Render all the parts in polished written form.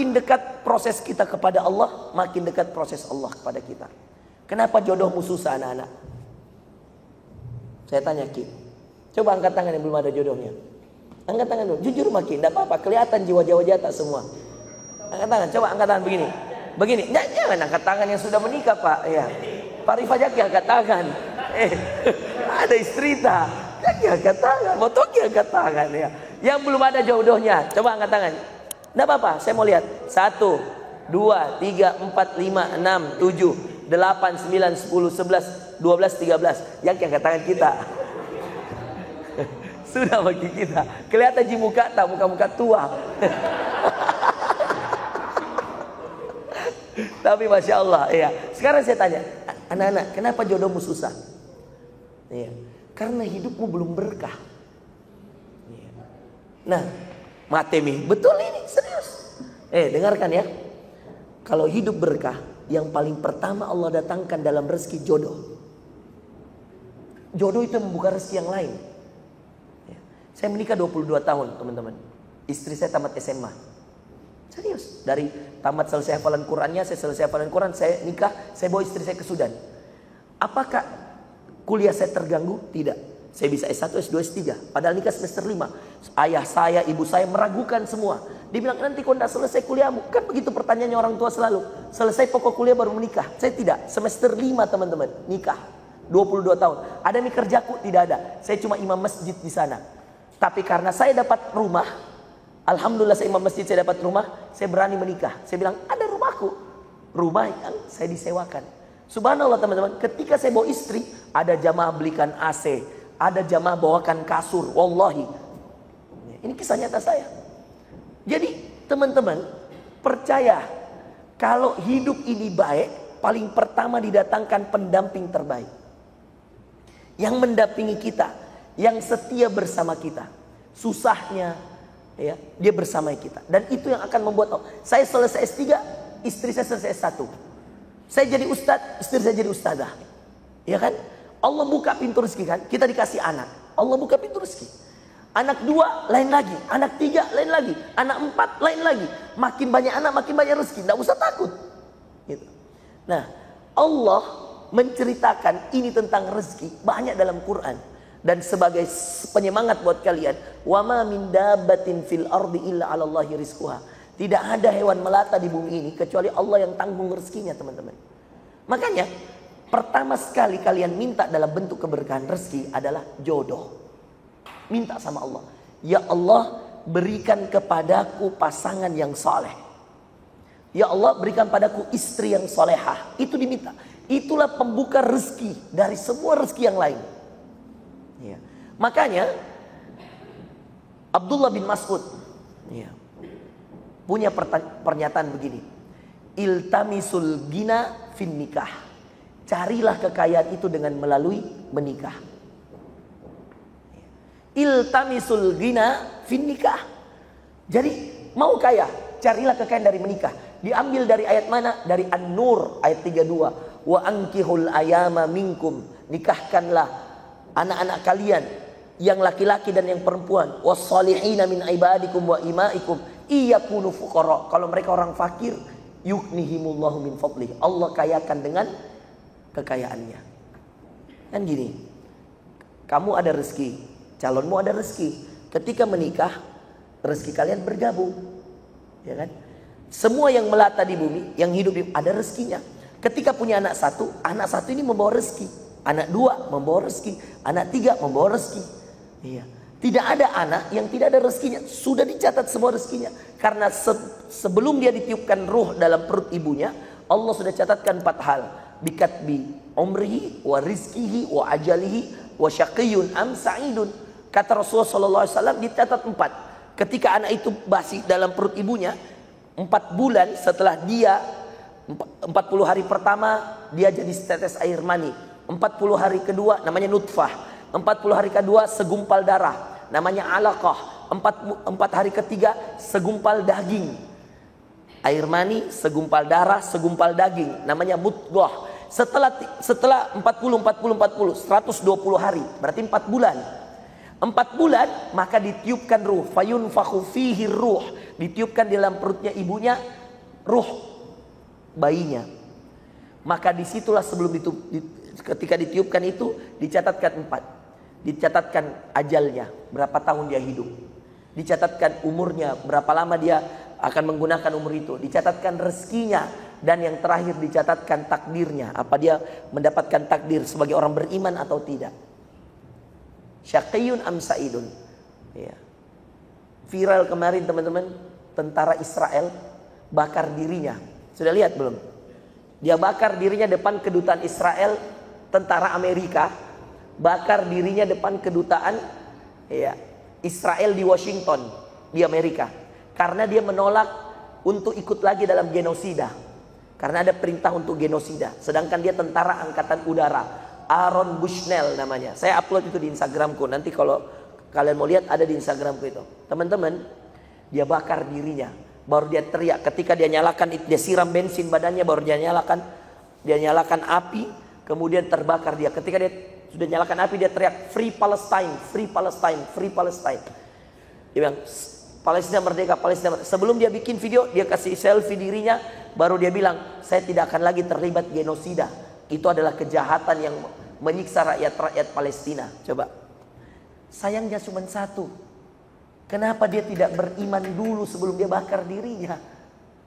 Makin dekat proses kita kepada Allah, makin dekat proses Allah kepada kita. Kenapa jodohmu susah anak-anak? Saya tanya Ki. Coba angkat tangan yang belum ada jodohnya. Angkat tangan dulu. Jujur makin, tidak apa-apa. Kelihatan jiwa-jiwa tak semua. Angkat tangan, coba angkat tangan begini. Begini, jangan angkat tangan yang sudah menikah Pak. Ya. Pak Rifajaki angkat tangan. Ada istri tak? Jaki angkat tangan, Motoki angkat tangan ya. Yang belum ada jodohnya, coba angkat tangan. Tidak apa-apa, saya mau lihat. 1, 2, 3, 4, 5, 6, 7, 8, 9, 10, 11, 12, 13. Yang angkat tangan kita. Sudah bagi kita. Kelihatan di muka tak, muka-muka tua. Tapi Masya Allah ya. Sekarang saya tanya, anak-anak, kenapa jodohmu susah? Ya. Karena hidupmu belum berkah. Ya. Nah, Matemi, betul ini, serius. Dengarkan ya. Kalau hidup berkah, yang paling pertama Allah datangkan dalam rezeki jodoh. Jodoh itu membuka rezeki yang lain. Ya. Saya menikah 22 tahun, teman-teman. Istri saya tamat SMA. Serius. Dari tamat selesai hafalan Qurannya, saya selesai hafalan Quran, saya nikah, saya bawa istri saya ke Sudan. Apakah kuliah saya terganggu? Tidak. Saya bisa S1, S2, S3. Padahal nikah semester 5. Ayah saya, ibu saya meragukan semua. Dia bilang, nanti kau tidak selesai kuliahmu. Kan begitu pertanyaannya orang tua selalu. Selesai pokok kuliah baru menikah. Saya tidak. Semester 5 teman-teman. Nikah. 22 tahun. Ada nih kerjaku? Tidak ada. Saya cuma imam masjid di sana. Tapi karena saya dapat rumah. Alhamdulillah saya imam masjid, saya dapat rumah. Saya berani menikah. Saya bilang, ada rumahku. Rumah yang saya disewakan. Subhanallah teman-teman. Ketika saya bawa istri, ada jamaah belikan AC. Ada jamaah bawakan kasur. Wallahi. Ini kisah nyata saya. Jadi teman-teman, percaya. Kalau hidup ini baik, paling pertama didatangkan pendamping terbaik. Yang mendampingi kita. Yang setia bersama kita. Susahnya, ya, dia bersama kita. Dan itu yang akan membuat, saya selesai S3, istri saya selesai S1. Saya jadi ustadz, istri saya jadi ustadzah. Ya kan? Allah buka pintu rezeki kan? Kita dikasih anak. Allah buka pintu rezeki. Anak 2 lain lagi, anak 3 lain lagi, anak 4 lain lagi. Makin banyak anak, makin banyak rezeki. Tidak usah takut. Gitu. Nah, Allah menceritakan ini tentang rezeki banyak dalam Quran. Dan sebagai penyemangat buat kalian, wa ma min dabbatin fil ardi illa 'ala Allahi rizquha. Tidak ada hewan melata di bumi ini kecuali Allah yang tanggung rezekinya, teman-teman. Makanya pertama sekali kalian minta dalam bentuk keberkahan rezeki adalah jodoh. Minta sama Allah. Ya Allah, berikan kepadaku pasangan yang saleh. Ya Allah, berikan padaku istri yang solehah. Itu diminta. Itulah pembuka rezeki dari semua rezeki yang lain. Ya. Makanya Abdullah bin Mas'ud punya pernyataan begini. Iltamisul gina fin nikah. Carilah kekayaan itu dengan melalui menikah. Iltamisul gina fin nikah. Jadi mau kaya, carilah kekayaan dari menikah. Diambil dari ayat mana? Dari An-Nur ayat 32. Wa ankihul ayama minkum. Nikahkanlah anak-anak kalian yang laki-laki dan yang perempuan. Was-salihina min ibadikum wa imaikum iyakunu fuqara. Kalau mereka orang fakir, yuknihimullahu min fadlih. Allah kayakan dengan kekayaannya. Kan gini, kamu ada rezeki, calonmu ada rezeki. Ketika menikah, rezeki kalian bergabung, ya kan? Semua yang melata di bumi, yang hidup ada rezekinya. Ketika punya anak satu ini membawa rezeki. Anak 2 membawa rezeki, anak 3 membawa rezeki. Iya. Tidak ada anak yang tidak ada rezekinya. Sudah dicatat semua rezekinya. Karena sebelum dia ditiupkan ruh dalam perut ibunya, Allah sudah catatkan 4 hal. Bikatbi umrihi wa rizkihi wa ajalihi wa syaqiyun am sa'idun. Kata Rasulullah SAW dicatat 4. Ketika anak itu masih dalam perut ibunya, 4 bulan setelah dia, 40 hari pertama dia jadi setetes air mani. 40 hari kedua namanya nutfah. 40 hari kedua segumpal darah namanya alaqah. 4 hari ketiga segumpal daging. Air mani, segumpal darah, segumpal daging namanya mudghah. Setelah 120 hari, berarti 4 bulan. 4 bulan maka ditiupkan ruh, fayunfakhu fihi ruh, ditiupkan di dalam perutnya ibunya ruh bayinya. Maka disitulah sebelum itu, ketika ditiupkan itu dicatatkan 4. Dicatatkan ajalnya, berapa tahun dia hidup. Dicatatkan umurnya, berapa lama dia akan menggunakan umur itu. Dicatatkan rezekinya, dan yang terakhir dicatatkan takdirnya. Apa dia mendapatkan takdir sebagai orang beriman atau tidak. Syaqiyun am sa'idun. Ya. Viral kemarin teman-teman, tentara Israel bakar dirinya. Sudah lihat belum? Dia bakar dirinya depan kedutaan Israel, tentara Amerika bakar dirinya depan kedutaan Israel di Washington, di Amerika, karena dia menolak untuk ikut lagi dalam genosida, karena ada perintah untuk genosida. Sedangkan dia tentara angkatan udara, Aaron Bushnell namanya. Saya upload itu di Instagramku, nanti kalau kalian mau lihat ada di Instagramku itu. Teman-teman, dia bakar dirinya, baru dia teriak ketika dia nyalakan, dia siram bensin badannya, baru dia nyalakan api, kemudian terbakar dia. Ketika dia sudah nyalakan api, dia teriak, Free Palestine, Free Palestine, Free Palestine. Dia bilang, Palestina merdeka, Palestina merdeka. Sebelum dia bikin video, dia kasih selfie dirinya, baru dia bilang, saya tidak akan lagi terlibat genosida. Itu adalah kejahatan yang menyiksa rakyat Palestina. Coba, sayangnya cuma satu. Kenapa dia tidak beriman dulu sebelum dia bakar dirinya?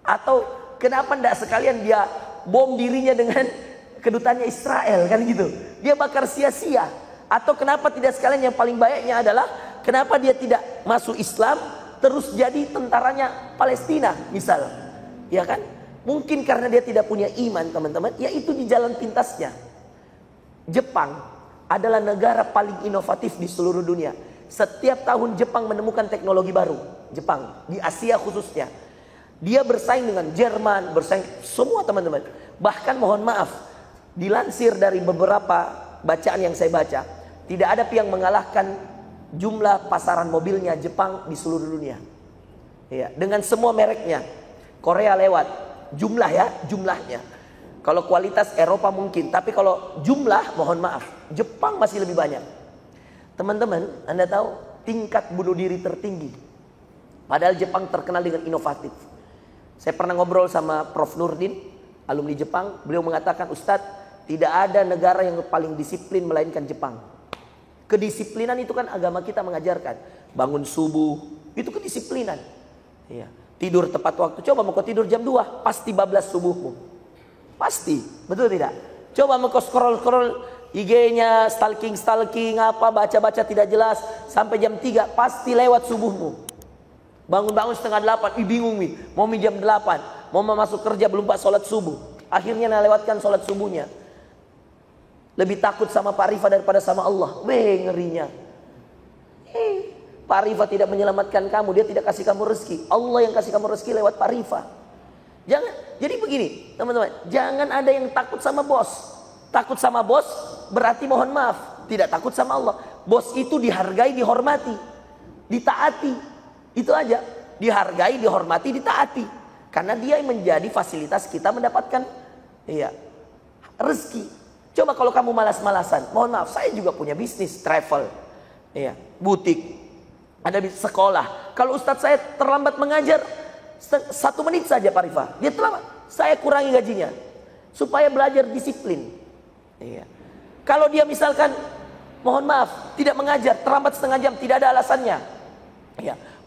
Atau kenapa tidak sekalian dia bom dirinya dengan kedutannya Israel, kan gitu? Dia bakar sia-sia. Atau kenapa tidak sekalian, yang paling baiknya adalah kenapa dia tidak masuk Islam terus jadi tentaranya Palestina misal, ya kan? Mungkin karena dia tidak punya iman teman-teman. Ya itu di jalan pintasnya. Jepang adalah negara paling inovatif di seluruh dunia. Setiap tahun Jepang menemukan teknologi baru. Jepang, di Asia khususnya. Dia bersaing dengan Jerman, bersaing semua teman-teman. Bahkan mohon maaf, dilansir dari beberapa bacaan yang saya baca, tidak ada yang mengalahkan jumlah pasaran mobilnya Jepang di seluruh dunia. Ya, dengan semua mereknya. Korea lewat, jumlahnya. Kalau kualitas Eropa mungkin, tapi kalau jumlah mohon maaf, Jepang masih lebih banyak. Teman-teman, Anda tahu tingkat bunuh diri tertinggi. Padahal Jepang terkenal dengan inovatif. Saya pernah ngobrol sama Prof. Nurdin, alumni Jepang. Beliau mengatakan, Ustadz, tidak ada negara yang paling disiplin melainkan Jepang. Kedisiplinan itu kan agama kita mengajarkan. Bangun subuh, itu kedisiplinan. Ya. Tidur tepat waktu. Coba mau kau tidur jam 2, pasti bablas subuhmu. Pasti, betul tidak? Coba mau kau scroll IG-nya, stalking apa, baca-baca tidak jelas sampai jam 3, pasti lewat subuhmu. Bangun-bangun setengah 8, bingung nih, mau jam 8, mau masuk kerja belum pak sholat subuh. Akhirnya lewatkan sholat subuhnya. Lebih takut sama Pak Rifa daripada sama Allah. Ngerinya. Pak Rifa tidak menyelamatkan kamu, dia tidak kasih kamu rezeki. Allah yang kasih kamu rezeki lewat Pak Rifa. Jangan, jadi begini teman-teman, jangan ada yang takut sama bos. Takut sama bos berarti mohon maaf, tidak takut sama Allah. Bos itu dihargai, dihormati, ditaati. Itu aja. Dihargai, dihormati, ditaati. Karena dia yang menjadi fasilitas kita mendapatkan rezeki. Coba kalau kamu malas-malasan, mohon maaf, saya juga punya bisnis travel, butik, ada sekolah. Kalau ustadz saya terlambat mengajar 1 menit saja Pak Rifa, dia terlambat, saya kurangi gajinya supaya belajar disiplin. Kalau dia misalkan mohon maaf tidak mengajar, terlambat setengah jam, tidak ada alasannya.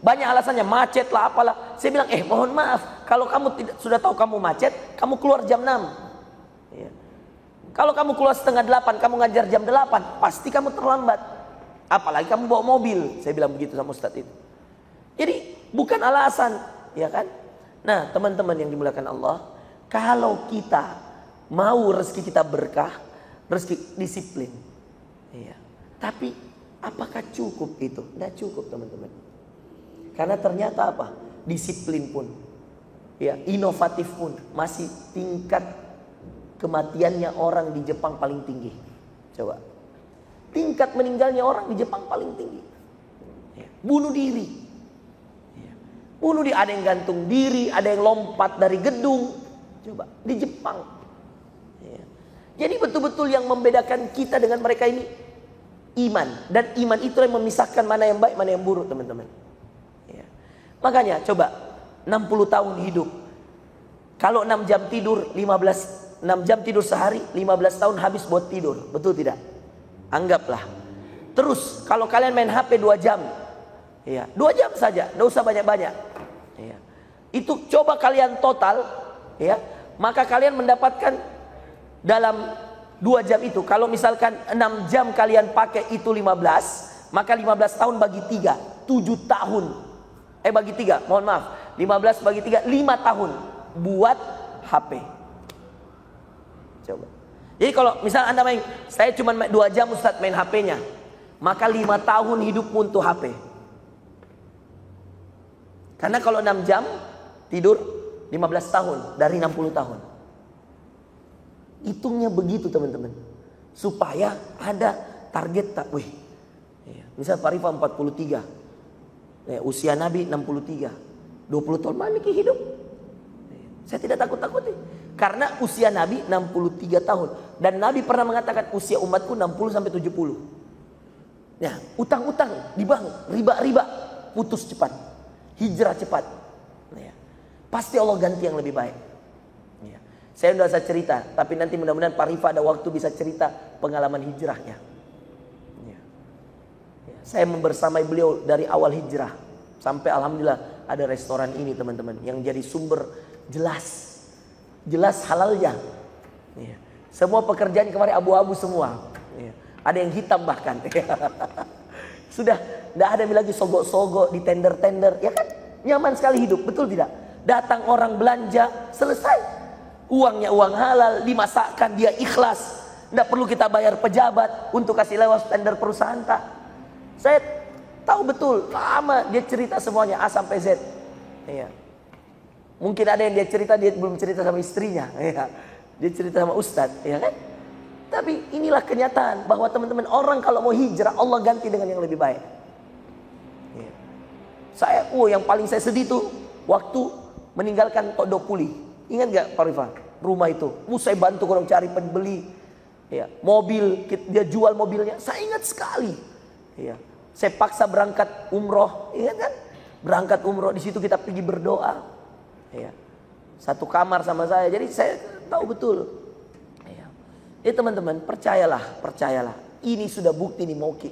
Banyak alasannya, macet lah apalah. Saya bilang mohon maaf, kalau kamu sudah tahu kamu macet, kamu keluar jam 6. Kalau kamu keluar setengah 8, kamu ngajar jam 8, pasti kamu terlambat. Apalagi kamu bawa mobil. Saya bilang begitu sama ustadz itu. Jadi bukan alasan, ya kan? Nah teman-teman yang dimuliakan Allah, kalau kita mau rezeki kita berkah, rezeki disiplin. Tapi apakah cukup itu? Tidak cukup teman-teman. Karena ternyata apa? Disiplin pun, inovatif pun masih tingkat kematiannya orang di Jepang paling tinggi. Coba, tingkat meninggalnya orang di Jepang paling tinggi. Bunuh diri. Bunuh diri, ada yang gantung diri, ada yang lompat dari gedung. Coba, di Jepang. Jadi betul-betul yang membedakan kita dengan mereka ini iman. Dan iman itu yang memisahkan mana yang baik, mana yang buruk teman-teman. Makanya coba 60 tahun hidup, Kalau 6 jam tidur, 6 jam tidur sehari, 15 tahun habis buat tidur. Betul tidak? Anggaplah. Terus kalau kalian main HP 2 jam, ya, 2 jam saja, tidak usah banyak-banyak. Ya. Itu coba kalian total, ya, maka kalian mendapatkan dalam 2 jam itu. Kalau misalkan 6 jam kalian pakai itu 15, maka 15 tahun bagi 3, 7 tahun. Bagi 3, mohon maaf. 15 bagi 3, 5 tahun buat HP. Coba. Jadi kalau misal Anda main, saya cuma 2 jam Ustaz main HP-nya, maka 5 tahun hidupmu untuk HP. Karena kalau 6 jam tidur 15 tahun dari 60 tahun. Hitungnya begitu teman-teman. Supaya ada target tak. Misal Pak Rifa 43. Usia Nabi 63. 20 tahun lagi hidup. Saya tidak takut-takut. Karena usia Nabi 63 tahun. Dan Nabi pernah mengatakan usia umatku 60 sampai 70. Ya, utang-utang di bank, riba-riba, putus cepat. Hijrah cepat. Ya. Pasti Allah ganti yang lebih baik. Ya. Saya sudah bisa cerita, tapi nanti mudah-mudahan Pak Rifa ada waktu bisa cerita pengalaman hijrahnya. Ya. Ya. Saya membersamai beliau dari awal hijrah sampai alhamdulillah ada restoran ini teman-teman yang jadi sumber jelas halalnya. Ya. Semua pekerjaan kemarin abu-abu semua. Ya. Ada yang hitam bahkan. Sudah tidak ada lagi sogok-sogok di tender-tender, ya kan? Nyaman sekali hidup, betul tidak? Datang orang belanja, selesai. Uangnya uang halal, dimasakkan, dia ikhlas. Tidak perlu kita bayar pejabat untuk kasih lewat tender perusahaan, tak. Saya tahu betul, lama dia cerita semuanya A sampai Z. Ya. Mungkin ada yang dia cerita, dia belum cerita sama istrinya. Ya. Dia cerita sama Ustadz, ya kan? Tapi inilah kenyataan bahwa teman-teman, orang kalau mau hijrah Allah ganti dengan yang lebih baik. Ya. Saya, yang paling saya sedih tuh waktu meninggalkan Todopuli. Ingat gak Pak Rifan? Rumah itu, saya bantu orang cari pembeli. Ya. Mobil, dia jual mobilnya. Saya ingat sekali. Ya. Saya paksa berangkat umroh, ingat kan? Berangkat umroh, di situ kita pergi berdoa. Ya. Satu kamar sama saya, jadi saya tahu betul. Teman-teman, percayalah. Ini sudah bukti nih Mauki.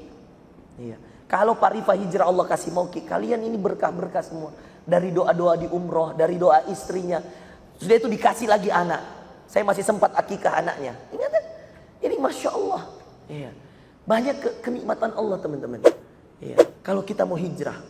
Iya. Kalau Pak Rifa hijrah Allah kasih Mauki, kalian ini berkah-berkah semua. Dari doa-doa di umroh, dari doa istrinya. Sudah itu dikasih lagi anak. Saya masih sempat akikah anaknya. Ingat kan? Ini Masya Allah. Iya. Banyak kenikmatan Allah teman-teman. Iya. Kalau kita mau hijrah.